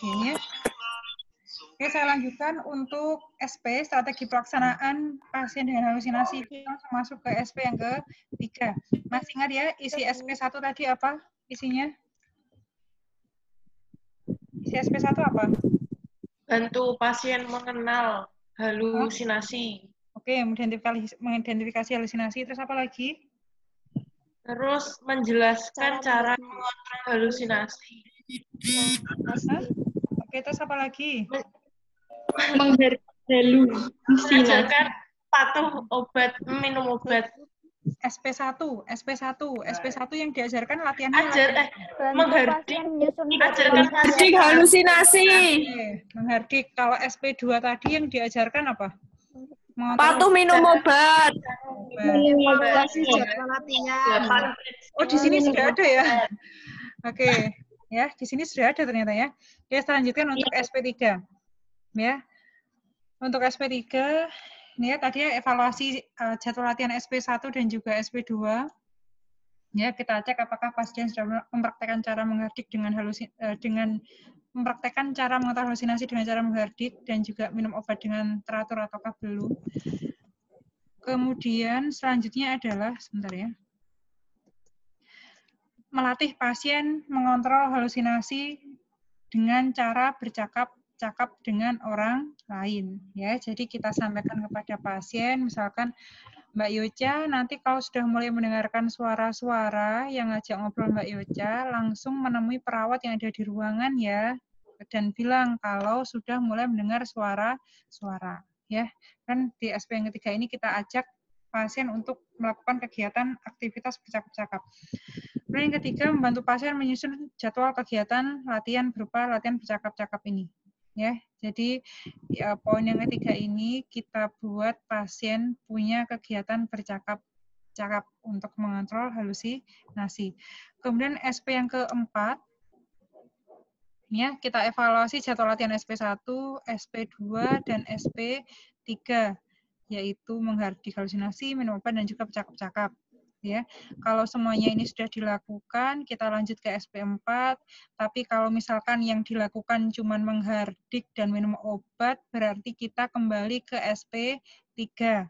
Ini ya. Oke, saya lanjutkan untuk SP, strategi pelaksanaan pasien dengan halusinasi. Kita langsung masuk ke SP yang ketiga. Masih ingat ya, isi SP1 tadi apa isinya? Isi SP1 apa? Bantu pasien mengenal halusinasi. Oke, mengidentifikasi halusinasi. Terus apa lagi? Terus menjelaskan cara mengontrol halusinasi. Oke, terus apa lagi? Mengajarkan patuh obat, minum obat. SP1 yang diajarkan latihannya Ajarkan pasien halusinasi. menghardik. Kalau SP2 tadi yang diajarkan apa? Patuh minum obat. Oh, di sini sudah ada ya. Oke, ya, di sini sudah ada ternyata ya. Oke, selanjutnya untuk SP3. Ya. Untuk SP3 ini ya tadi evaluasi jadwal latihan SP1 dan juga SP2. Ya, kita cek apakah pasien sudah mempraktekkan cara menghardik dengan mempraktekkan cara mengontrol halusinasi dengan cara menghardik dan juga minum obat dengan teratur ataukah belum. Kemudian selanjutnya adalah sebentar ya. Melatih pasien mengontrol halusinasi dengan cara bercakap dengan orang lain ya. Jadi kita sampaikan kepada pasien misalkan Mbak Yoca, nanti kalau sudah mulai mendengarkan suara-suara yang ngajak ngobrol Mbak Yoca, langsung menemui perawat yang ada di ruangan ya, dan bilang kalau sudah mulai mendengar suara-suara ya. Kan di SP yang ketiga ini kita ajak pasien untuk melakukan kegiatan aktivitas bercakap-cakap. Kemudian yang ketiga, membantu pasien menyusun jadwal kegiatan latihan berupa latihan bercakap-cakap ini. Ya, jadi ya, poin yang ketiga ini kita buat pasien punya kegiatan bercakap-cakap untuk mengontrol halusinasi. Kemudian SP yang keempat, ya kita evaluasi jadwal latihan SP1, SP2, dan SP3, yaitu menghardik halusinasi, minum obat, dan juga bercakap-cakap. Ya, kalau semuanya ini sudah dilakukan, kita lanjut ke SP4. Tapi kalau misalkan yang dilakukan cuma menghardik dan minum obat, berarti kita kembali ke SP3.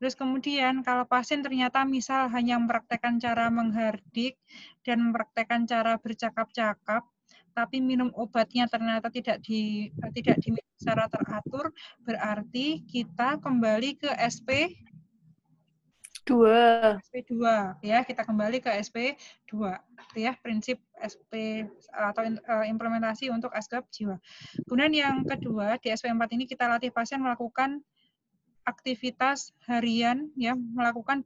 Terus kemudian kalau pasien ternyata misal hanya mempraktekkan cara menghardik dan mempraktekkan cara bercakap-cakap, tapi minum obatnya ternyata tidak diminum secara teratur, berarti kita kembali ke SP2 ya, kita kembali ke SP2 itu ya, prinsip SP atau implementasi untuk asgab jiwa. Kemudian yang kedua di SP4 ini kita latih pasien melakukan aktivitas harian ya, melakukan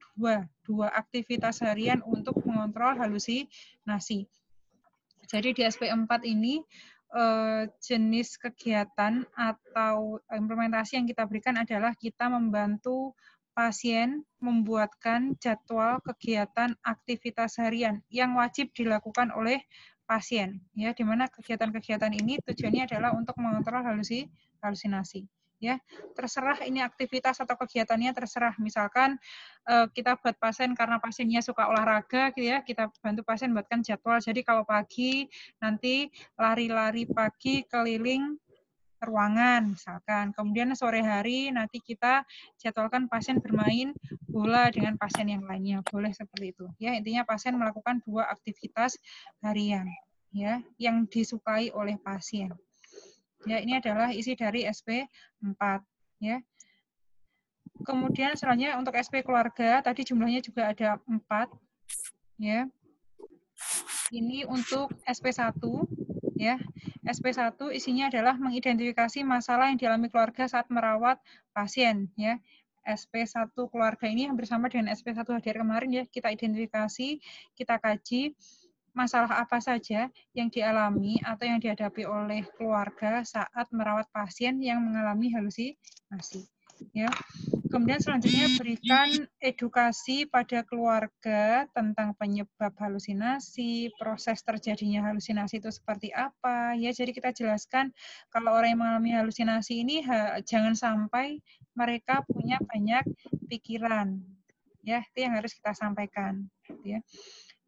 dua aktivitas harian untuk mengontrol halusinasi. Jadi di SP4 ini jenis kegiatan atau implementasi yang kita berikan adalah kita membantu pasien membuatkan jadwal kegiatan aktivitas harian yang wajib dilakukan oleh pasien ya, di mana kegiatan-kegiatan ini tujuannya adalah untuk mengontrol halusinasi ya. Terserah ini aktivitas atau kegiatannya terserah, misalkan kita buat pasien karena pasiennya suka olahraga gitu ya, kita bantu pasien buatkan jadwal. Jadi kalau pagi nanti lari-lari pagi keliling ruangan misalkan. Kemudian sore hari nanti kita jadwalkan pasien bermain bola dengan pasien yang lainnya. Boleh seperti itu. Ya, intinya pasien melakukan dua aktivitas harian ya yang disukai oleh pasien. Ya, ini adalah isi dari SP4 ya. Kemudian selanjutnya untuk SP keluarga tadi jumlahnya juga ada 4 ya. Ini untuk SP1 ya. SP1 isinya adalah mengidentifikasi masalah yang dialami keluarga saat merawat pasien ya. SP1 keluarga ini hampir sama dengan SP1 hadir kemarin ya. Kita identifikasi, kita kaji masalah apa saja yang dialami atau yang dihadapi oleh keluarga saat merawat pasien yang mengalami halusinasi ya. Kemudian selanjutnya berikan edukasi pada keluarga tentang penyebab halusinasi, proses terjadinya halusinasi itu seperti apa ya. Jadi kita jelaskan kalau orang yang mengalami halusinasi ini jangan sampai mereka punya banyak pikiran ya, itu yang harus kita sampaikan ya.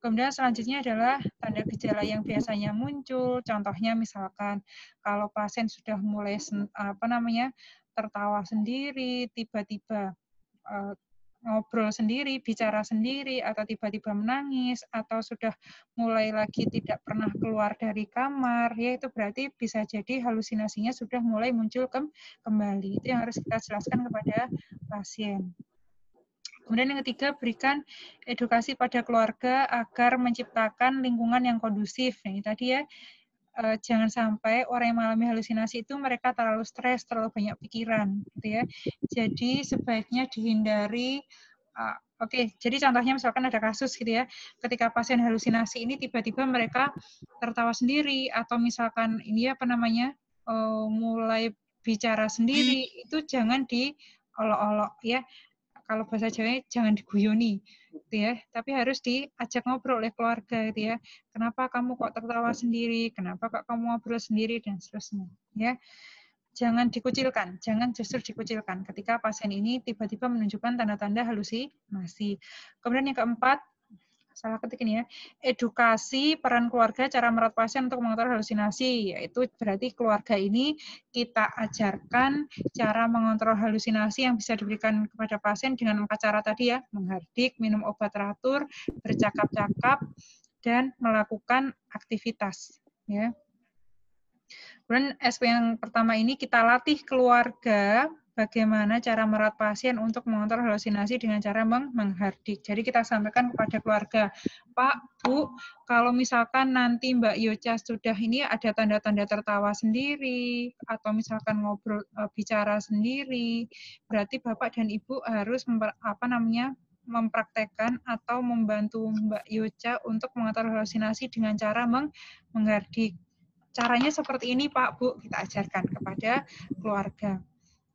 Kemudian selanjutnya adalah tanda gejala yang biasanya muncul. Contohnya misalkan kalau pasien sudah mulai tertawa sendiri, tiba-tiba ngobrol sendiri, bicara sendiri, atau tiba-tiba menangis, atau sudah mulai lagi tidak pernah keluar dari kamar, ya itu berarti bisa jadi halusinasinya sudah mulai muncul kembali. Itu yang harus kita jelaskan kepada pasien. Kemudian yang ketiga, berikan edukasi pada keluarga agar menciptakan lingkungan yang kondusif. Nah, ini tadi ya, jangan sampai orang yang mengalami halusinasi itu mereka terlalu stres, terlalu banyak pikiran, gitu ya. Jadi sebaiknya dihindari. Jadi contohnya misalkan ada kasus gitu ya, ketika pasien halusinasi ini tiba-tiba mereka tertawa sendiri atau misalkan ini mulai bicara sendiri, itu jangan diolok-olok ya. Kalau bahasa Jawa jangan diguyoni, gitu ya. Tapi harus diajak ngobrol oleh keluarga, gitu ya. Kenapa kamu kok tertawa sendiri? Kenapa kok kamu ngobrol sendiri dan seterusnya, ya. Jangan dikucilkan, jangan justru dikucilkan ketika pasien ini tiba-tiba menunjukkan tanda-tanda halusinasi. Kemudian yang keempat, salah ketik ini ya, edukasi peran keluarga cara merawat pasien untuk mengontrol halusinasi, yaitu berarti keluarga ini kita ajarkan cara mengontrol halusinasi yang bisa diberikan kepada pasien dengan 4 cara tadi ya, menghardik, minum obat teratur, bercakap-cakap, dan melakukan aktivitas. Ya. Kemudian SP yang pertama ini kita latih keluarga bagaimana cara merawat pasien untuk mengontrol halusinasi dengan cara menghardik. Jadi kita sampaikan kepada keluarga, Pak, Bu, kalau misalkan nanti Mbak Yoca sudah ini ada tanda-tanda tertawa sendiri, atau misalkan ngobrol bicara sendiri, berarti Bapak dan Ibu harus mempraktekkan atau membantu Mbak Yoca untuk mengontrol halusinasi dengan cara menghardik. Caranya seperti ini, Pak, Bu, kita ajarkan kepada keluarga.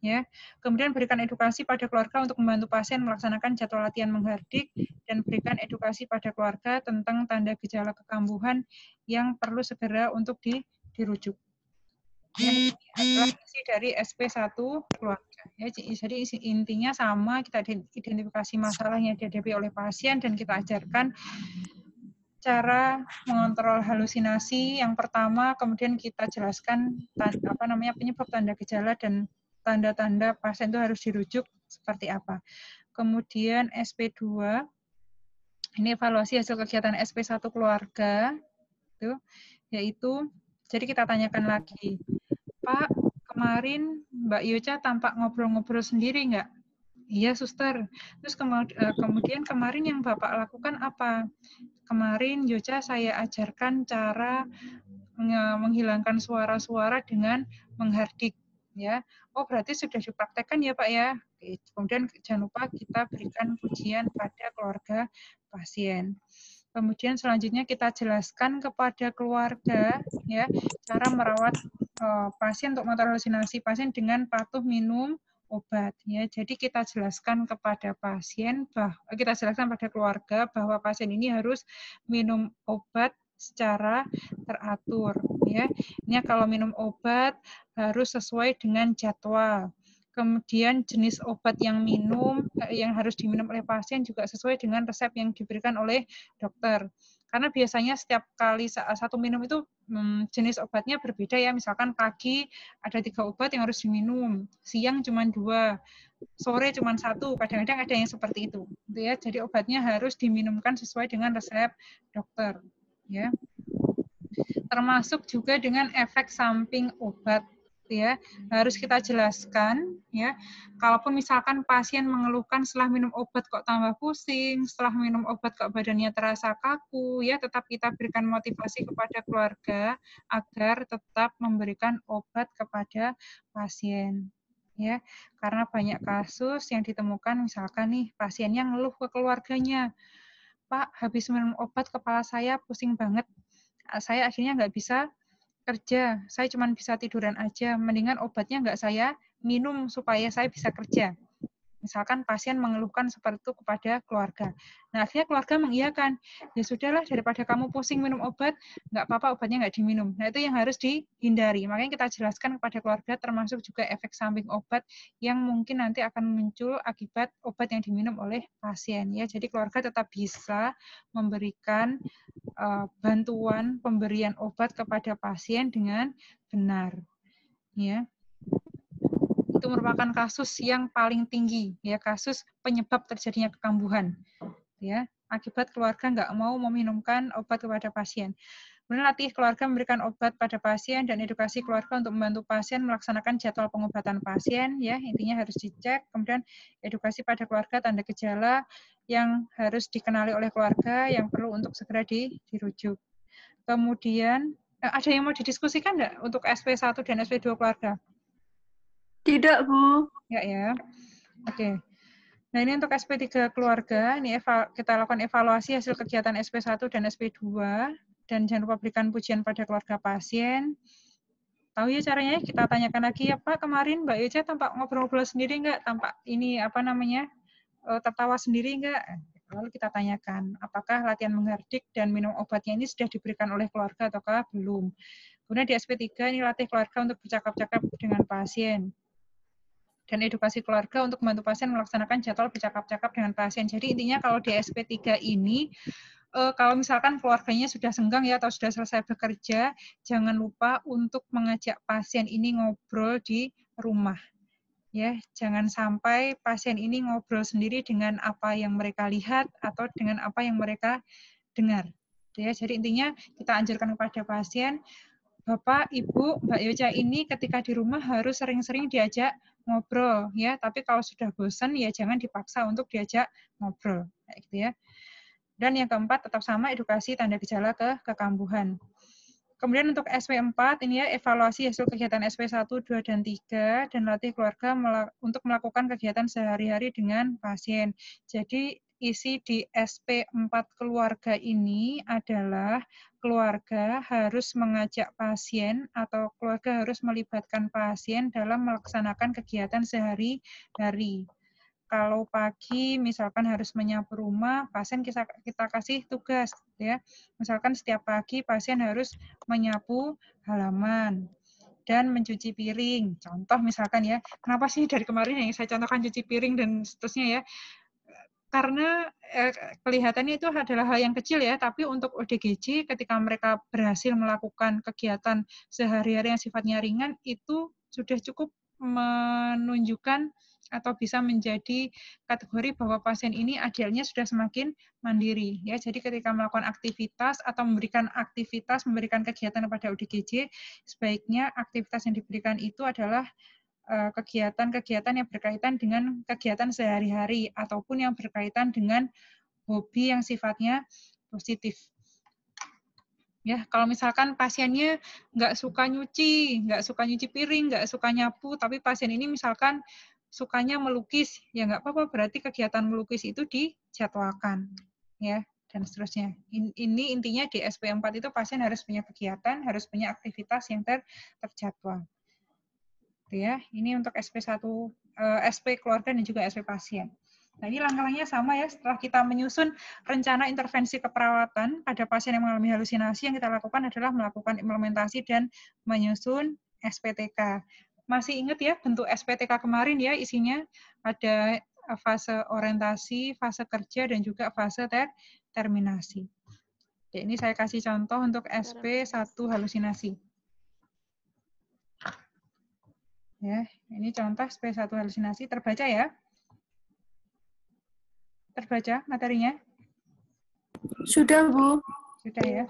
Ya. Kemudian berikan edukasi pada keluarga untuk membantu pasien melaksanakan jadwal latihan menghardik dan berikan edukasi pada keluarga tentang tanda gejala kekambuhan yang perlu segera untuk dirujuk. Ya, ini adalah isi dari SP1 keluarga. Ya, jadi intinya sama, kita identifikasi masalah yang dihadapi oleh pasien dan kita ajarkan cara mengontrol halusinasi yang pertama, kemudian kita jelaskan penyebab tanda gejala dan tanda-tanda pasien itu harus dirujuk seperti apa. Kemudian SP2, ini evaluasi hasil kegiatan SP1 keluarga, yaitu, jadi kita tanyakan lagi, Pak, kemarin Mbak Yoca tampak ngobrol-ngobrol sendiri nggak? Iya, suster. Terus kemudian kemarin yang Bapak lakukan apa? Kemarin Yoca saya ajarkan cara menghilangkan suara-suara dengan menghardik. Ya, oh berarti sudah dipraktekkan ya Pak ya. Kemudian jangan lupa kita berikan pujian pada keluarga pasien. Kemudian selanjutnya kita jelaskan kepada keluarga ya cara merawat pasien untuk mengontrol halusinasi pasien dengan patuh minum obat ya. Jadi kita jelaskan kepada pasien kita jelaskan pada keluarga bahwa pasien ini harus minum obat secara teratur ya. Ini kalau minum obat harus sesuai dengan jadwal. Kemudian jenis obat yang harus diminum oleh pasien juga sesuai dengan resep yang diberikan oleh dokter. Karena biasanya setiap kali satu minum itu jenis obatnya berbeda ya. Misalkan pagi ada 3 obat yang harus diminum, siang cuma 2, sore cuma 1. Kadang-kadang ada yang seperti itu. Ya, jadi obatnya harus diminumkan sesuai dengan resep dokter. Ya. Termasuk juga dengan efek samping obat. Ya, harus kita jelaskan ya. Kalaupun misalkan pasien mengeluhkan setelah minum obat kok tambah pusing, setelah minum obat kok badannya terasa kaku, ya tetap kita berikan motivasi kepada keluarga agar tetap memberikan obat kepada pasien. Ya, karena banyak kasus yang ditemukan misalkan nih pasiennya ngeluh ke keluarganya, Pak, habis minum obat kepala saya pusing banget, saya akhirnya nggak bisa kerja, saya cuma bisa tiduran aja, mendingan obatnya nggak saya minum supaya saya bisa kerja. Misalkan pasien mengeluhkan seperti itu kepada keluarga. Nah, akhirnya keluarga mengiyakan. Ya sudahlah, daripada kamu pusing minum obat, nggak apa-apa obatnya nggak diminum. Nah, itu yang harus dihindari. Makanya kita jelaskan kepada keluarga termasuk juga efek samping obat yang mungkin nanti akan muncul akibat obat yang diminum oleh pasien. Ya, jadi keluarga tetap bisa memberikan bantuan pemberian obat kepada pasien dengan benar. Ya. Itu merupakan kasus yang paling tinggi, ya, kasus penyebab terjadinya kekambuhan, ya, akibat keluarga nggak mau meminumkan obat kepada pasien. Kemudian latih keluarga memberikan obat pada pasien dan edukasi keluarga untuk membantu pasien melaksanakan jadwal pengobatan pasien, ya, intinya harus dicek. Kemudian edukasi pada keluarga tanda gejala yang harus dikenali oleh keluarga yang perlu untuk segera dirujuk. Kemudian ada yang mau didiskusikan nggak untuk SP1 dan SP2 keluarga? Tidak, Bu. Ya. Oke. Nah, ini untuk SP3 keluarga, ini kita lakukan evaluasi hasil kegiatan SP1 dan SP2, dan jangan lupa berikan pujian pada keluarga pasien. Tahu ya caranya? Kita tanyakan lagi ya, Pak, kemarin Mbak Yoja tampak ngobrol-ngobrol sendiri nggak? Tampak ini, tertawa sendiri nggak? Lalu kita tanyakan, apakah latihan menghardik dan minum obatnya ini sudah diberikan oleh keluarga ataukah belum? Kemudian di SP3, ini latih keluarga untuk bercakap-cakap dengan pasien. Dan edukasi keluarga untuk membantu pasien melaksanakan jadwal bercakap-cakap dengan pasien. Jadi intinya kalau di SP3 ini, kalau misalkan keluarganya sudah senggang ya atau sudah selesai bekerja, jangan lupa untuk mengajak pasien ini ngobrol di rumah. Ya, jangan sampai pasien ini ngobrol sendiri dengan apa yang mereka lihat atau dengan apa yang mereka dengar. Ya, jadi intinya kita anjurkan kepada pasien, Bapak, Ibu, Mbak Yoja ini ketika di rumah harus sering-sering diajak ngobrol, ya. Tapi kalau sudah bosan, ya jangan dipaksa untuk diajak ngobrol, kayak gitu ya. Dan yang keempat, tetap sama edukasi tanda gejala kekambuhan. Kemudian untuk SP4, ini ya evaluasi hasil kegiatan SP1, 2, dan 3, dan latih keluarga untuk melakukan kegiatan sehari-hari dengan pasien. Jadi isi di SP4 keluarga ini adalah keluarga harus mengajak pasien atau keluarga harus melibatkan pasien dalam melaksanakan kegiatan sehari-hari. Kalau pagi misalkan harus menyapu rumah, pasien kita kasih tugas ya. Misalkan setiap pagi pasien harus menyapu halaman dan mencuci piring. Contoh misalkan ya, kenapa sih dari kemarin yang saya contohkan cuci piring dan seterusnya ya? Karena kelihatannya itu adalah hal yang kecil ya, tapi untuk ODGJ ketika mereka berhasil melakukan kegiatan sehari-hari yang sifatnya ringan, itu sudah cukup menunjukkan atau bisa menjadi kategori bahwa pasien ini idealnya sudah semakin mandiri ya. Jadi ketika melakukan aktivitas atau memberikan kegiatan kepada ODGJ, sebaiknya aktivitas yang diberikan itu adalah kegiatan-kegiatan yang berkaitan dengan kegiatan sehari-hari ataupun yang berkaitan dengan hobi yang sifatnya positif. Ya, kalau misalkan pasiennya nggak suka nyuci piring, nggak suka nyapu, tapi pasien ini misalkan sukanya melukis, ya nggak apa-apa, berarti kegiatan melukis itu dijadwalkan, ya, dan seterusnya. Ini intinya di SP4 itu pasien harus punya kegiatan, harus punya aktivitas yang terjadwal. Ya, ini untuk SP1, SP keluarga dan juga SP pasien. Nah, ini langkah-langkahnya sama ya, setelah kita menyusun rencana intervensi keperawatan pada pasien yang mengalami halusinasi, yang kita lakukan adalah melakukan implementasi dan menyusun SPTK. Masih ingat ya bentuk SPTK kemarin ya, isinya ada fase orientasi, fase kerja, dan juga fase terminasi. Oke, ini saya kasih contoh untuk SP1 halusinasi. Ya, ini contoh SP1 halusinasi, terbaca ya? Terbaca materinya? Sudah, Bu. Sudah ya?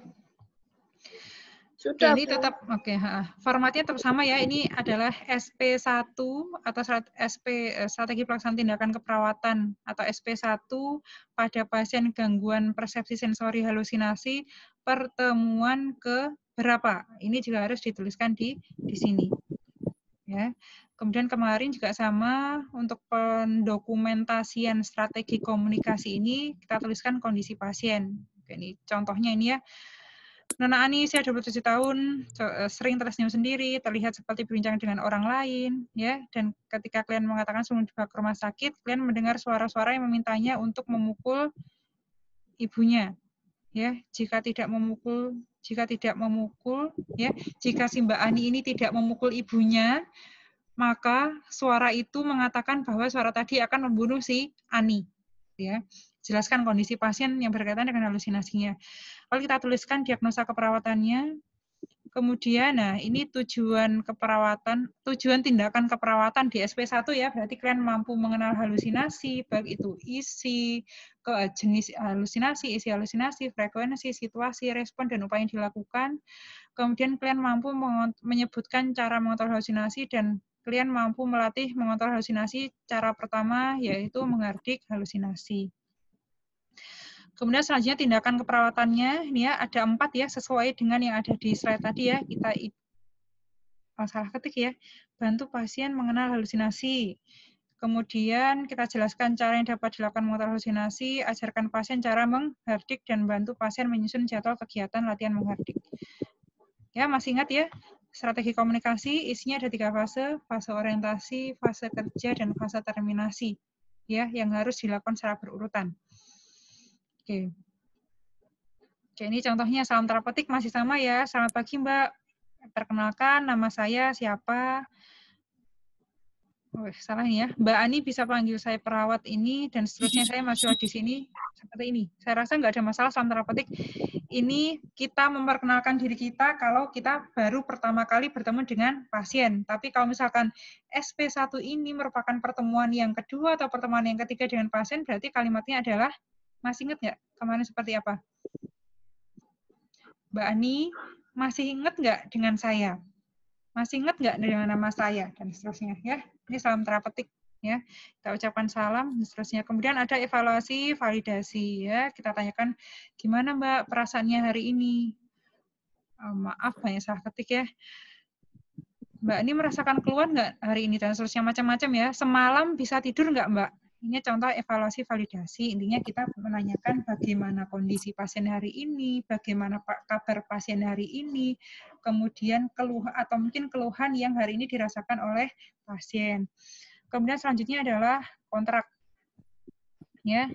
Sudah, ini tetap oke, formatnya tetap sama ya. Ini adalah SP1 atau SP strategi pelaksanaan tindakan keperawatan atau SP1 pada pasien gangguan persepsi sensori halusinasi pertemuan ke berapa. Ini juga harus dituliskan di sini. Ya. Kemudian kemarin juga sama untuk pendokumentasian strategi komunikasi ini kita tuliskan kondisi pasien. Oke, ini contohnya ini ya. Nona Ani usia 27 tahun, sering tersenyum sendiri, terlihat seperti berbincang dengan orang lain, ya. Dan ketika kalian mengatakan sebelum dibawa ke rumah sakit, kalian mendengar suara-suara yang memintanya untuk memukul ibunya, ya. Jika tidak memukul, ya, jika si Mbak Ani ini tidak memukul ibunya, maka suara itu mengatakan bahwa suara tadi akan membunuh si Ani, ya. Jelaskan kondisi pasien yang berkaitan dengan halusinasinya. Kalau kita tuliskan diagnosa keperawatannya, kemudian, nah ini tujuan tindakan keperawatan di SP1 ya, berarti kalian mampu mengenal halusinasi, baik itu isi, jenis halusinasi, isi halusinasi, frekuensi, situasi, respon, dan upaya yang dilakukan. Kemudian kalian mampu menyebutkan cara mengontrol halusinasi, dan kalian mampu melatih mengontrol halusinasi. Cara pertama yaitu menghardik halusinasi. Kemudian selanjutnya tindakan keperawatannya, ini ya ada 4 ya, sesuai dengan yang ada di slide tadi ya. Kita salah ketik ya. Bantu pasien mengenal halusinasi. Kemudian kita jelaskan cara yang dapat dilakukan mengontrol halusinasi, ajarkan pasien cara menghardik, dan bantu pasien menyusun jadwal kegiatan latihan menghardik. Ya, masih ingat ya? Strategi komunikasi isinya ada 3 fase orientasi, fase kerja, dan fase terminasi. Ya, yang harus dilakukan secara berurutan. Oke. Oke, ini contohnya salam terapeutik masih sama ya. Selamat pagi, Mbak. Perkenalkan, nama saya siapa? Oh, salah nih ya. Mbak Ani bisa panggil saya perawat ini, dan seterusnya saya mahasiswa di sini. Seperti ini. Saya rasa nggak ada masalah salam terapeutik. Ini kita memperkenalkan diri kita kalau kita baru pertama kali bertemu dengan pasien. Tapi kalau misalkan SP1 ini merupakan pertemuan yang kedua atau pertemuan yang ketiga dengan pasien, berarti kalimatnya adalah, masih ingat nggak kemarin seperti apa? Mbak Ani, masih ingat nggak dengan saya? Masih ingat nggak dengan nama saya? Dan seterusnya. Ya, ini salam terapeutik. Ya, kita ucapkan salam, dan seterusnya. Kemudian ada evaluasi, validasi. Ya, kita tanyakan, gimana Mbak perasaannya hari ini? Maaf, banyak salah ketik ya. Mbak ini merasakan keluhan nggak hari ini? Dan seterusnya, macam-macam ya. Semalam bisa tidur nggak Mbak? Ini contoh evaluasi validasi. Intinya kita menanyakan bagaimana kondisi pasien hari ini, bagaimana kabar pasien hari ini, kemudian keluhan atau mungkin keluhan yang hari ini dirasakan oleh pasien. Kemudian selanjutnya adalah kontrak. Ya,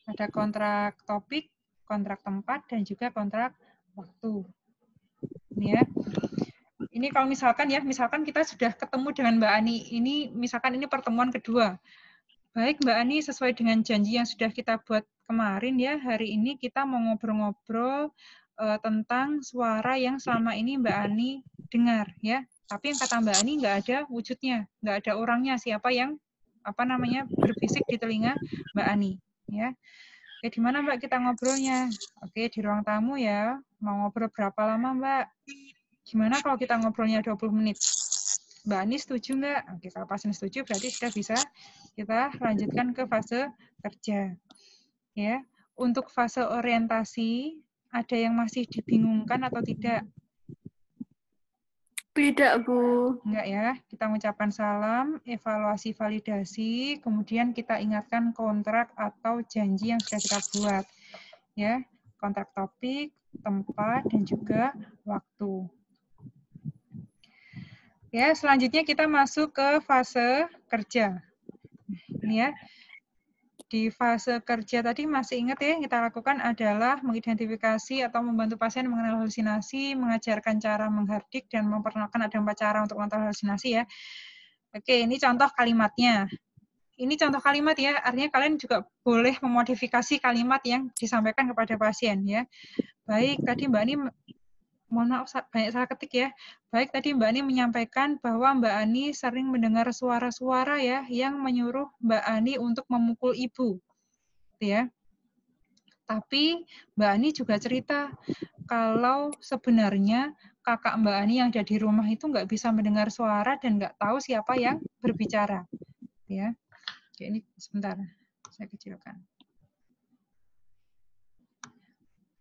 ada kontrak topik, kontrak tempat, dan juga kontrak waktu. Ini ya. Ini kalau misalkan ya, misalkan kita sudah ketemu dengan Mbak Ani, ini misalkan ini pertemuan kedua. Baik Mbak Ani, sesuai dengan janji yang sudah kita buat kemarin ya, hari ini kita mau ngobrol-ngobrol tentang suara yang selama ini Mbak Ani dengar ya. Tapi yang kata Mbak Ani nggak ada wujudnya, nggak ada orangnya, siapa yang berbisik di telinga Mbak Ani ya. Oke, di mana Mbak kita ngobrolnya? Oke, di ruang tamu ya. Mau ngobrol berapa lama Mbak? Gimana kalau kita ngobrolnya 20 menit? Mbak Ani setuju nggak? Oke, kalau pasien setuju berarti sudah bisa kita lanjutkan ke fase kerja. Ya, untuk fase orientasi ada yang masih dibingungkan atau tidak? Tidak, Bu. Enggak ya, kita mengucapkan salam, evaluasi validasi, kemudian kita ingatkan kontrak atau janji yang sudah kita buat. Ya, kontrak topik, tempat, dan juga waktu. Ya, selanjutnya kita masuk ke fase kerja. Ini ya. Di fase kerja tadi masih ingat ya, yang kita lakukan adalah mengidentifikasi atau membantu pasien mengenal halusinasi, mengajarkan cara menghardik, dan memperkenalkan ada 4 cara untuk mengontrol halusinasi ya. Oke, ini contoh kalimatnya. Ini contoh kalimat ya, artinya kalian juga boleh memodifikasi kalimat yang disampaikan kepada pasien ya. Baik, tadi Mbak Ani, mohon maaf banyak salah ketik ya. Baik, tadi Mbak Ani menyampaikan bahwa Mbak Ani sering mendengar suara-suara ya yang menyuruh Mbak Ani untuk memukul ibu. Ya. Tapi Mbak Ani juga cerita kalau sebenarnya kakak Mbak Ani yang ada di rumah itu nggak bisa mendengar suara dan nggak tahu siapa yang berbicara. Ya. Oke, ini sebentar, saya kecilkan.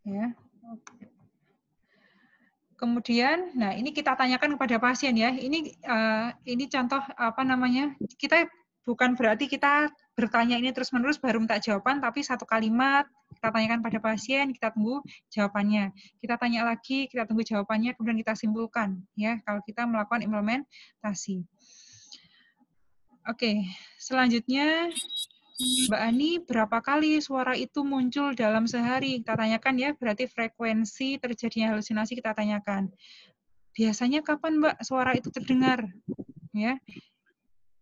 Ya. Kemudian, nah ini kita tanyakan kepada pasien ya. Ini contoh apa namanya? Kita bukan berarti kita bertanya ini terus-menerus baru minta jawaban, tapi satu kalimat Kita tanyakan pada pasien, kita tunggu jawabannya. Kita tanya lagi, kita tunggu jawabannya, kemudian kita simpulkan ya kalau kita melakukan implementasi. Oke, selanjutnya Mbak Ani, berapa kali suara itu muncul dalam sehari? Kita tanyakan ya, berarti frekuensi terjadinya halusinasi kita tanyakan. Biasanya kapan Mbak suara itu terdengar? Ya,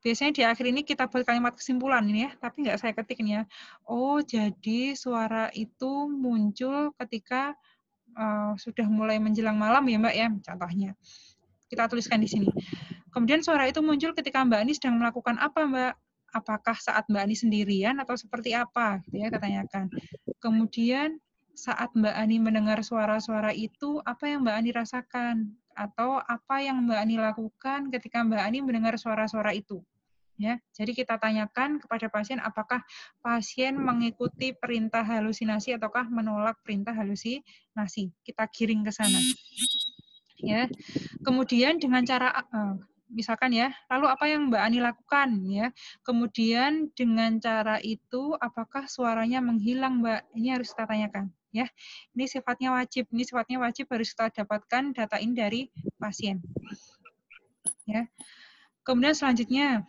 biasanya di akhir ini kita buat kalimat kesimpulan ini ya, tapi nggak saya ketik nih ya. Oh, jadi suara itu muncul ketika sudah mulai menjelang malam ya Mbak ya, contohnya. Kita tuliskan di sini. Kemudian suara itu muncul ketika Mbak Ani sedang melakukan apa Mbak? Apakah saat Mbak Ani sendirian atau seperti apa? Gitu ya, kita tanyakan. Kemudian saat Mbak Ani mendengar suara-suara itu, apa yang Mbak Ani rasakan? Atau apa yang Mbak Ani lakukan ketika Mbak Ani mendengar suara-suara itu? Ya, jadi kita tanyakan kepada pasien apakah pasien mengikuti perintah halusinasi ataukah menolak perintah halusinasi. Kita giring ke sana. Ya. Kemudian dengan cara misalkan ya, lalu apa yang Mbak Ani lakukan ya? Kemudian dengan cara itu apakah suaranya menghilang Mbak? Ini harus kita tanyakan ya. Ini sifatnya wajib. Ini sifatnya wajib harus kita dapatkan data ini dari pasien. Ya. Kemudian selanjutnya,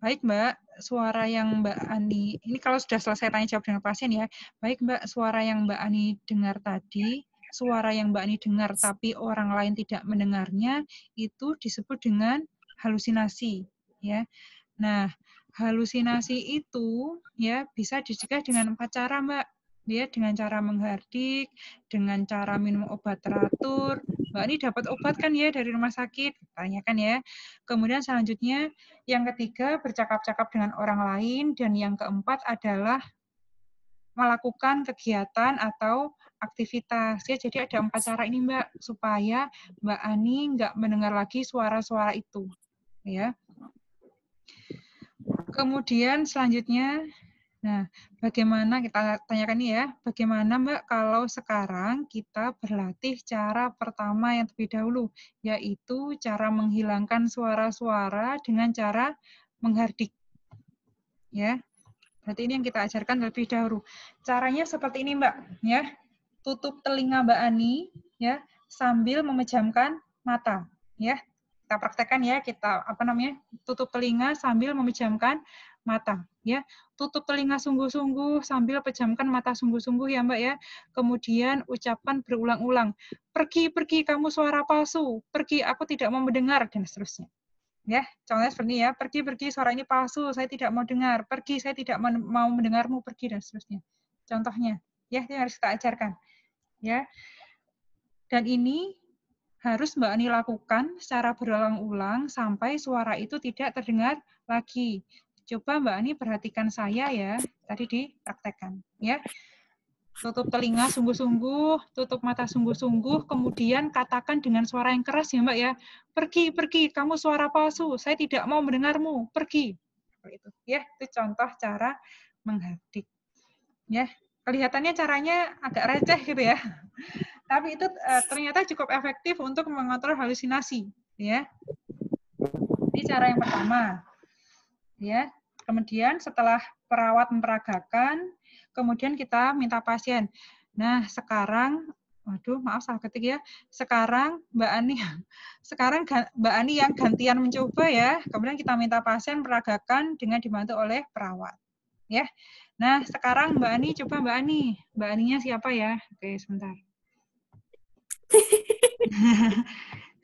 baik Mbak, suara yang Mbak Ani, ini kalau sudah selesai tanya jawab dengan pasien ya, baik Mbak, suara yang Mbak Ani dengar tadi, suara yang Mbak Ani dengar tapi orang lain tidak mendengarnya, itu disebut dengan halusinasi. Ya. Nah, halusinasi itu ya bisa dicegah dengan 4 cara Mbak. Ya, dengan cara menghardik, dengan cara minum obat teratur. Mbak Ani dapat obat kan ya dari rumah sakit? Tanyakan ya. Kemudian selanjutnya, yang ketiga bercakap-cakap dengan orang lain, dan yang keempat adalah melakukan kegiatan atau aktivitas. Ya, jadi ada 4 cara ini Mbak, supaya Mbak Ani nggak mendengar lagi suara-suara itu. Ya. Kemudian selanjutnya, nah, bagaimana kita tanyakan nih ya, bagaimana Mbak kalau sekarang kita berlatih cara pertama yang terlebih dahulu, yaitu cara menghilangkan suara-suara dengan cara menghardik. Ya, berarti ini yang kita ajarkan terlebih dahulu. Caranya seperti ini Mbak, ya. Tutup telinga Mbak Ani, ya, sambil memejamkan mata, ya. Kita praktekkan ya, kita tutup telinga sambil memejamkan mata, ya. Tutup telinga sungguh-sungguh sambil pejamkan mata sungguh-sungguh ya Mbak ya. Kemudian ucapkan berulang-ulang, pergi, pergi kamu suara palsu, pergi aku tidak mau mendengar, dan seterusnya. Ya, contohnya seperti ini ya, pergi, pergi suara ini palsu, saya tidak mau dengar, pergi, saya tidak mau mendengarmu, pergi, dan seterusnya. Contohnya, ya, ini harus kita ajarkan. Ya. Dan ini harus Mbak Ani lakukan secara berulang-ulang sampai suara itu tidak terdengar lagi. Coba Mbak Ani perhatikan saya ya, tadi dipraktekkan. Ya. Tutup telinga sungguh-sungguh, tutup mata sungguh-sungguh, kemudian katakan dengan suara yang keras ya Mbak ya, pergi, pergi, kamu suara palsu, saya tidak mau mendengarmu, pergi. Itu ya, itu contoh cara menghardik. Ya, kelihatannya caranya agak receh gitu ya. Tapi itu ternyata cukup efektif untuk mengontrol halusinasi, ya. Ini cara yang pertama. Ya. Kemudian setelah perawat memperagakan, kemudian kita minta pasien. Nah, sekarang waduh, maaf salah ketik ya. Sekarang Mbak Ani yang gantian mencoba ya. Kemudian kita minta pasien peragakan dengan dibantu oleh perawat. Ya. Nah, sekarang Mbak Ani coba Mbak Ani. Mbak Aninya siapa ya? Oke, sebentar.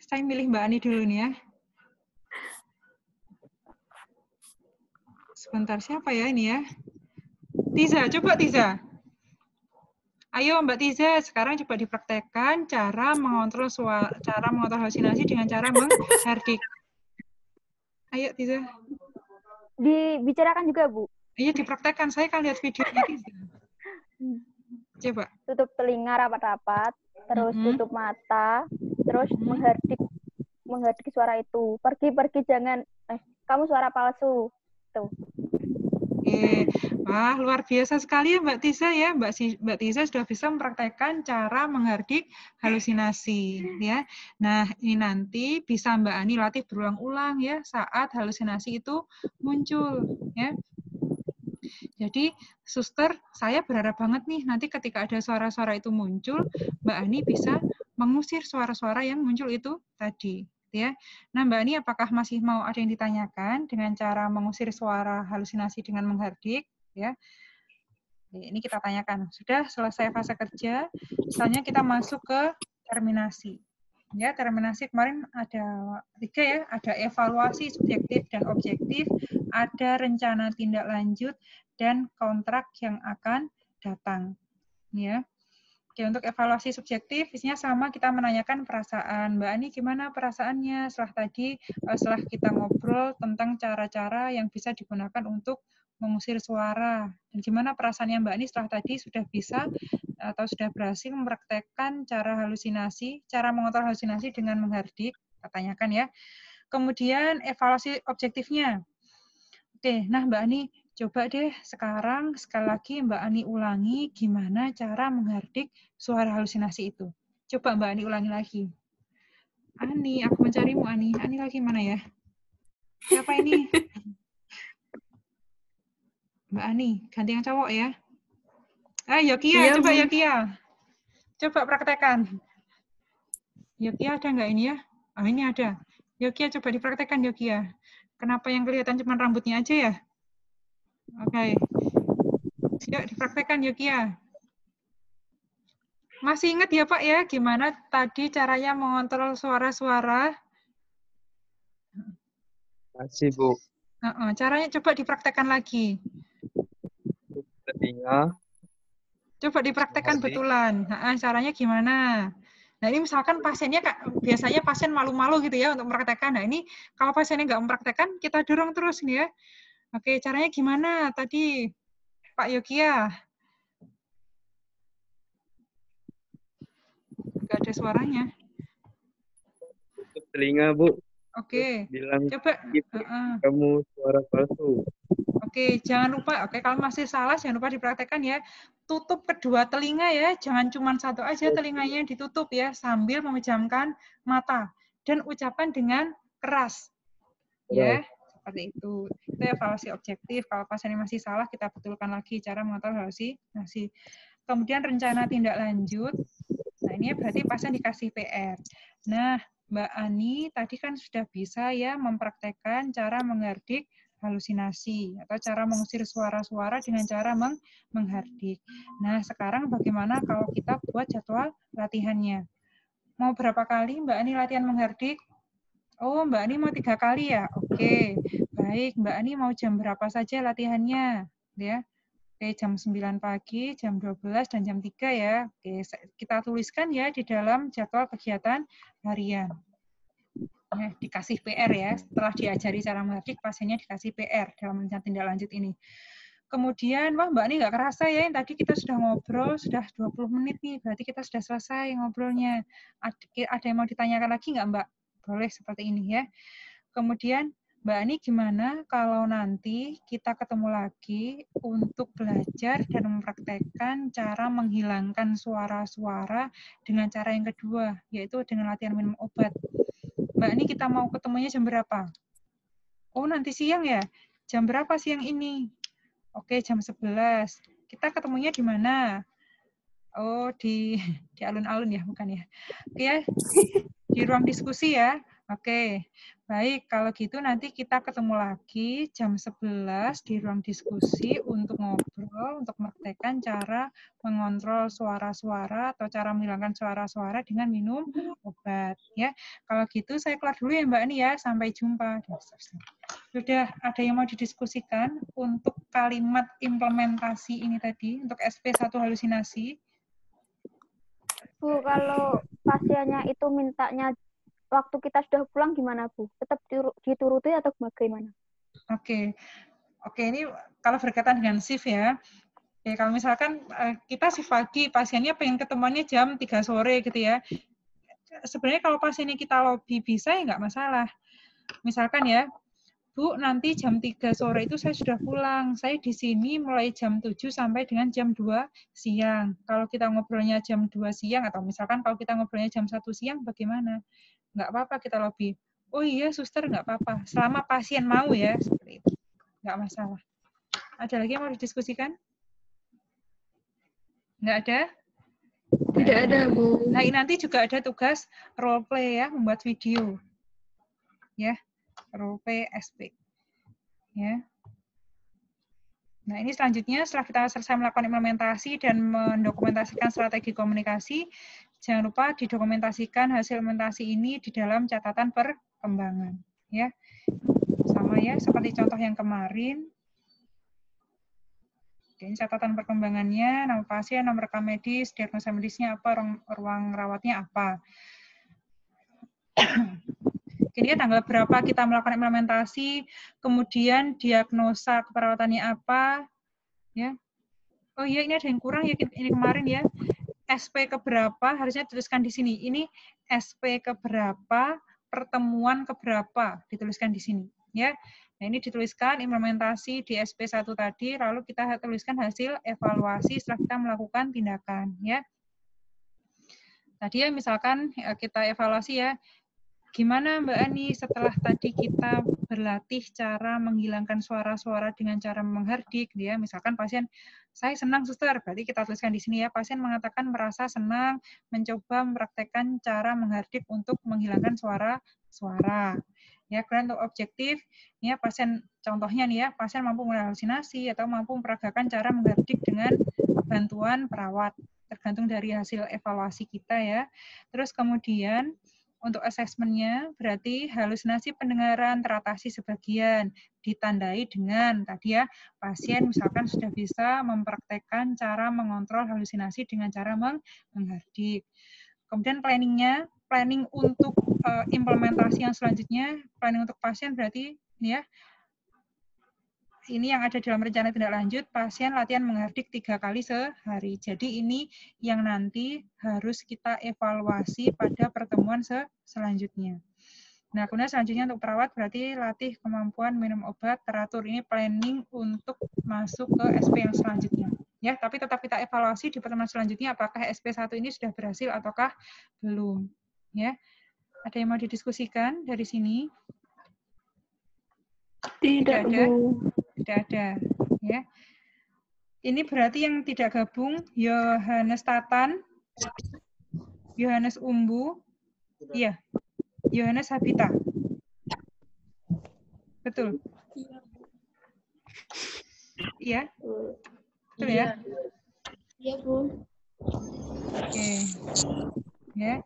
Saya milih Mbak Ani dulu nih ya. Sebentar, siapa ya ini ya? Tiza, coba Tiza. Ayo Mbak Tiza, sekarang coba dipraktekkan cara mengontrol halusinasi dengan cara menghardik. Ayo Tiza. Dibicarakan juga, Bu? Iya, dipraktekkan. Saya kan lihat videonya Tiza. Coba. Tutup telinga rapat-rapat, terus tutup mata, terus menghardik suara itu. Pergi, pergi, jangan, kamu suara palsu. Tuh. Oke. Wah, luar biasa sekali ya Mbak Tiza ya. Mbak Tiza sudah bisa mempraktekkan cara menghardik halusinasi ya. Nah, ini nanti bisa Mbak Ani latih berulang-ulang ya saat halusinasi itu muncul ya. Jadi, suster, saya berharap banget nih nanti ketika ada suara-suara itu muncul, Mbak Ani bisa mengusir suara-suara yang muncul itu tadi. Ya. Nah, Mbak Ani, apakah masih mau ada yang ditanyakan dengan cara mengusir suara halusinasi dengan menghardik? Ya. Ini kita tanyakan. Sudah selesai fase kerja, misalnya kita masuk ke terminasi. Ya, terminasi kemarin ada 3 ya, ada evaluasi subjektif dan objektif, ada rencana tindak lanjut, dan kontrak yang akan datang. Ya. Oke, untuk evaluasi subjektif, isinya sama, kita menanyakan perasaan. Mbak Ani gimana perasaannya setelah kita ngobrol tentang cara-cara yang bisa digunakan untuk mengusir suara. Dan gimana perasaannya Mbak Ani setelah tadi sudah bisa atau sudah berhasil mempraktekkan cara mengontrol halusinasi dengan menghardik, kita tanyakan ya. Kemudian evaluasi objektifnya. Oke, nah Mbak Ani, coba deh sekarang sekali lagi Mbak Ani ulangi gimana cara menghardik suara halusinasi itu. Coba Mbak Ani ulangi lagi. Ani, aku mencarimu Ani. Ani lagi mana ya? Siapa ini? Mbak Ani, ganti yang cowok ya. Yokia, Iya, coba Bu. Yokia. Coba praktekkan. Yokia ada nggak ini ya? Oh, ini ada. Yokia, coba dipraktekkan Yokia. Kenapa yang kelihatan cuma rambutnya aja ya? Oke. Yuk, dipraktekkan Yokia. Masih ingat ya Pak ya, gimana tadi caranya mengontrol suara-suara? Masih, Bu. Caranya coba dipraktekkan lagi. Telinga. Coba dipraktekkan betulan. Caranya gimana? Nah ini misalkan pasiennya, biasanya pasien malu-malu gitu ya untuk mempraktekkan. Nah ini kalau pasiennya nggak mempraktekkan, kita dorong terus nih ya. Oke, caranya gimana tadi Pak Yokia? Nggak ada suaranya. Tutup telinga, Bu. Oke. Bilang, coba kamu suara palsu. Oke, jangan lupa. Oke, kalau masih salah jangan lupa dipraktekkan ya. Tutup kedua telinga ya, jangan cuma satu aja telinganya ditutup ya, sambil memejamkan mata dan ucapan dengan keras. Ya, seperti itu. Itu evaluasi objektif. Kalau pasiennya masih salah, kita betulkan lagi cara mengontrol halusinasi. Kemudian rencana tindak lanjut. Nah, ini berarti pasien dikasih PR. Nah, Mbak Ani tadi kan sudah bisa ya mempraktekkan cara menghardik halusinasi atau cara mengusir suara-suara dengan cara menghardik. Nah, sekarang bagaimana kalau kita buat jadwal latihannya? Mau berapa kali Mbak Ani latihan menghardik? Oh, Mbak Ani mau 3 kali ya? Oke, baik. Mbak Ani mau jam berapa saja latihannya? Ya. Oke, jam 9 pagi, jam 12, dan jam 3 ya. Oke, kita tuliskan ya di dalam jadwal kegiatan harian. Nah, dikasih PR ya, setelah diajari cara menghardik, pasiennya dikasih PR dalam tindak lanjut ini. Kemudian, wah Mbak ini nggak kerasa ya, yang tadi kita sudah ngobrol, sudah 20 menit nih, berarti kita sudah selesai ngobrolnya. Ada yang mau ditanyakan lagi nggak Mbak? Boleh seperti ini ya. Kemudian, Mbak Ani gimana kalau nanti kita ketemu lagi untuk belajar dan mempraktekkan cara menghilangkan suara-suara dengan cara yang kedua, yaitu dengan latihan minum obat. Mbak Ani kita mau ketemunya jam berapa? Oh, nanti siang ya? Jam berapa siang ini? Oke, jam 11. Kita ketemunya di mana? Oh, di alun-alun ya, bukan ya? Oke ya, di ruang diskusi ya. Oke, baik. Kalau gitu nanti kita ketemu lagi jam 11 di ruang diskusi untuk ngobrol, untuk mempraktekkan cara mengontrol suara-suara atau cara menghilangkan suara-suara dengan minum obat. Ya, kalau gitu saya keluar dulu ya Mbak Ani ya. Sampai jumpa. Sudah ada yang mau didiskusikan untuk kalimat implementasi ini tadi untuk SP1 halusinasi? Bu, kalau pasiennya itu mintanya waktu kita sudah pulang gimana, Bu? Tetap dituruti atau bagaimana? Oke, ini kalau berkaitan dengan shift ya. Oke, kalau misalkan kita shift pagi, pasiennya pengen ketemuannya jam 3 sore gitu ya. Sebenarnya kalau pasiennya kita lobby bisa ya nggak masalah. Misalkan ya, Bu, nanti jam 3 sore itu saya sudah pulang. Saya di sini mulai jam 7 sampai dengan jam 2 siang. Kalau kita ngobrolnya jam 2 siang, atau misalkan kalau kita ngobrolnya jam 1 siang, bagaimana? Nggak apa-apa kita lobby. Oh iya, suster, nggak apa-apa. Selama pasien mau ya, seperti itu. Nggak masalah. Ada lagi yang mau didiskusikan? Nggak ada? Tidak ada, Bu. Nah, ini nanti juga ada tugas role play ya, membuat video. Ya, role play SP. Ya. Nah, ini selanjutnya setelah kita selesai melakukan implementasi dan mendokumentasikan strategi komunikasi, jangan lupa didokumentasikan hasil implementasi ini di dalam catatan perkembangan. Ya, sama ya, seperti contoh yang kemarin. Ini catatan perkembangannya, nama pasien, nomor rekam medis, diagnosa medisnya apa, ruang rawatnya apa. Ini tanggal berapa kita melakukan implementasi, kemudian diagnosa keperawatannya apa, ya. Oh iya, ini ada yang kurang ya ini kemarin ya. SP keberapa harusnya dituliskan di sini. Ini SP keberapa, pertemuan keberapa dituliskan di sini, ya. Nah, ini dituliskan implementasi di SP1 tadi, lalu kita tuliskan hasil evaluasi setelah kita melakukan tindakan, ya. Tadi ya misalkan kita evaluasi ya. Gimana Mbak Ani setelah tadi kita berlatih cara menghilangkan suara-suara dengan cara mengherdik, dia misalkan pasien, saya senang suster, berarti kita tuliskan di sini ya, pasien mengatakan merasa senang mencoba mempraktekkan cara mengherdik untuk menghilangkan suara-suara. Ya, kemudian untuk objektif, ya pasien contohnya nih ya, pasien mampu menghalusinasi atau mampu memperagakan cara mengherdik dengan bantuan perawat, tergantung dari hasil evaluasi kita ya. Terus kemudian untuk asesmennya berarti halusinasi pendengaran teratasi sebagian, ditandai dengan tadi ya pasien misalkan sudah bisa mempraktekkan cara mengontrol halusinasi dengan cara mengherdik. Kemudian planningnya, planning untuk implementasi yang selanjutnya, planning untuk pasien berarti ya ini yang ada dalam rencana tindak lanjut, pasien latihan mengherdik 3 kali sehari. Jadi ini yang nanti harus kita evaluasi pada pertemuan selanjutnya. Nah, kemudian selanjutnya untuk perawat berarti latih kemampuan minum obat teratur. Ini planning untuk masuk ke SP yang selanjutnya. Ya, tapi tetap kita evaluasi di pertemuan selanjutnya apakah SP1 ini sudah berhasil ataukah belum. Ya. Ada yang mau didiskusikan dari sini? Tidak ada. Tidak ada, ya. Ini berarti yang tidak gabung Yohanes Tatan, Yohanes Umbu, iya, Yohanes Habita. Betul. Iya. Betul ya? Iya, Bu. Oke. Ya.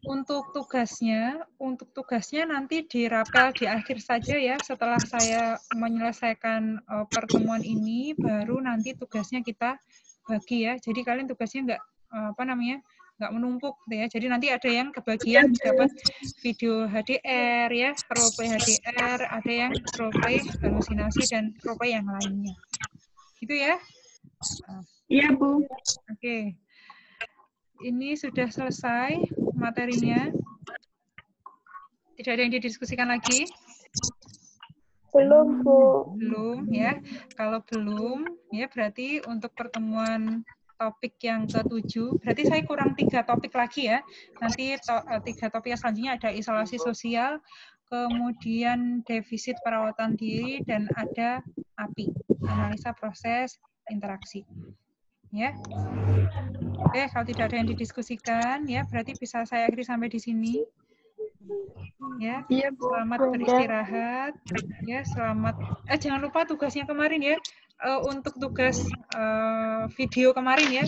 Untuk tugasnya nanti dirapel di akhir saja ya. Setelah saya menyelesaikan pertemuan ini, baru nanti tugasnya kita bagi ya. Jadi kalian tugasnya nggak menumpuk ya. Jadi nanti ada yang kebagian dapat video HDR ya, roleplay HDR, ada yang roleplay halusinasi dan roleplay yang lainnya. Gitu ya? Iya, Bu. Oke. Ini sudah selesai materinya. Tidak ada yang didiskusikan lagi? Belum, Bu. Belum, ya. Kalau belum, ya berarti untuk pertemuan topik yang ke-7, berarti saya kurang 3 topik lagi ya. Nanti 3 topik yang selanjutnya ada isolasi sosial, kemudian defisit perawatan diri, dan ada API, analisa proses interaksi. Ya. Oke, kalau tidak ada yang didiskusikan, ya berarti bisa saya akhiri sampai di sini. Ya, selamat beristirahat. Ya, selamat. Jangan lupa tugasnya kemarin ya, untuk tugas video kemarin ya.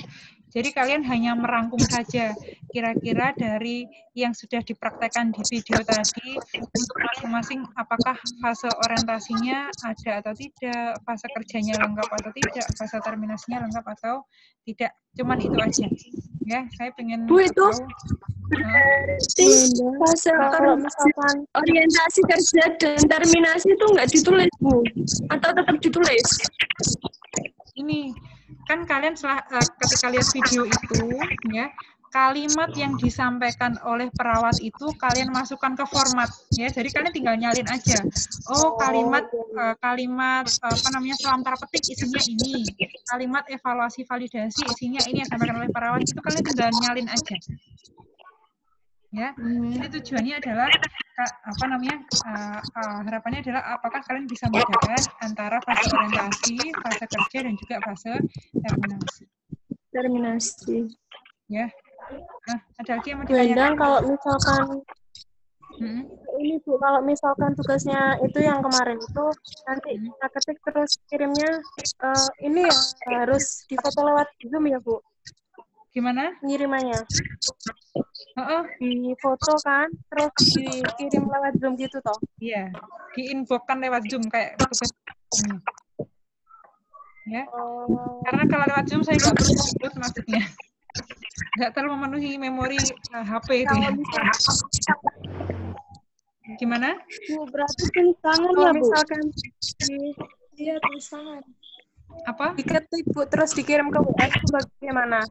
Jadi kalian hanya merangkum saja kira-kira dari yang sudah dipraktekkan di video tadi untuk masing-masing apakah fase orientasinya ada atau tidak, fase kerjanya lengkap atau tidak, fase terminasinya lengkap atau tidak. Cuman itu aja. Ya, saya pengen Bu, itu fase orientasi kerja dan terminasi itu nggak ditulis, Bu? Atau tetap ditulis? Ini kan kalian ketika lihat video itu ya, kalimat yang disampaikan oleh perawat itu kalian masukkan ke format ya, jadi kalian tinggal nyalin aja. Oh, kalimat salam tanda petik isinya ini, kalimat evaluasi validasi isinya ini yang disampaikan oleh perawat, itu kalian tinggal nyalin aja. Ya, jadi tujuannya adalah harapannya adalah apakah kalian bisa membedakan antara fase orientasi, fase kerja, dan juga fase terminasi. Terminasi. Ya. Nah, ada lagi yang mau Bu Endang, ditanyakan? kalau misalkan ini Bu, kalau misalkan tugasnya itu yang kemarin itu nanti kita ketik terus kirimnya ini ya harus difoto lewat Zoom ya Bu? Gimana? Pengirimannya. Di foto kan, terus dikirim lewat Zoom gitu toh? Iya, diinfokan lewat Zoom kayak tugas ini. Ya. Karena kalau lewat Zoom saya nggak perlu download maksudnya. Nggak terlalu memenuhi memori HP itu. Ya. Gimana? Bu, berarti tulis tangan ya, Bu? Misalkan Iya, tulis tangan. Apa? diketik Bu, terus dikirim ke WA itu bagaimana?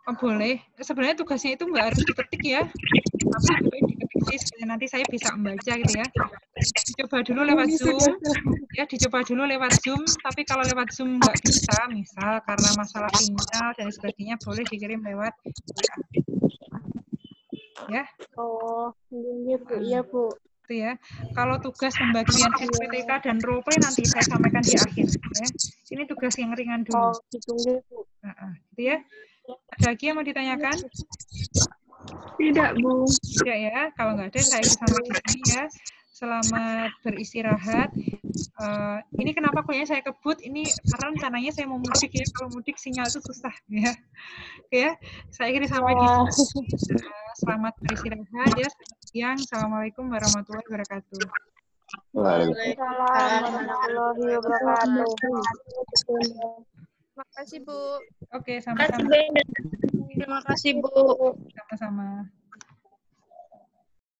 Oh, boleh. Sebenarnya tugasnya itu nggak harus diketik ya. Tapi lebih baik diketik sih, supaya nanti saya bisa membaca gitu ya. Dicoba dulu lewat Zoom. Ya, dicoba dulu lewat Zoom. Tapi kalau lewat Zoom nggak bisa, misal karena masalah sinyal dan sebagainya, boleh dikirim lewat WA. Ya. Oh, iya Bu, iya Bu. Itu ya. Kalau tugas pembagian SPTK dan roleplay nanti saya sampaikan di akhir. Ya. Ini tugas yang ringan dulu. Oh, ditunggu Bu. Gitu ya. Ada lagi yang mau ditanyakan? Tidak, Bu. Tidak ya. Kalau nggak ada, saya bersama di sini ya. Selamat beristirahat. Ini kenapa kuliahnya saya kebut? Ini karena rencananya saya mau mudik ya. Kalau mudik sinyal itu susah ya. Ya, saya kira sampai di sini. Selamat beristirahat ya. Siang. Assalamualaikum warahmatullahi wabarakatuh. Waalaikumsalam warahmatullahi wabarakatuh. Terima kasih Bu. Oke, sama-sama. Terima kasih Bu. Sama-sama.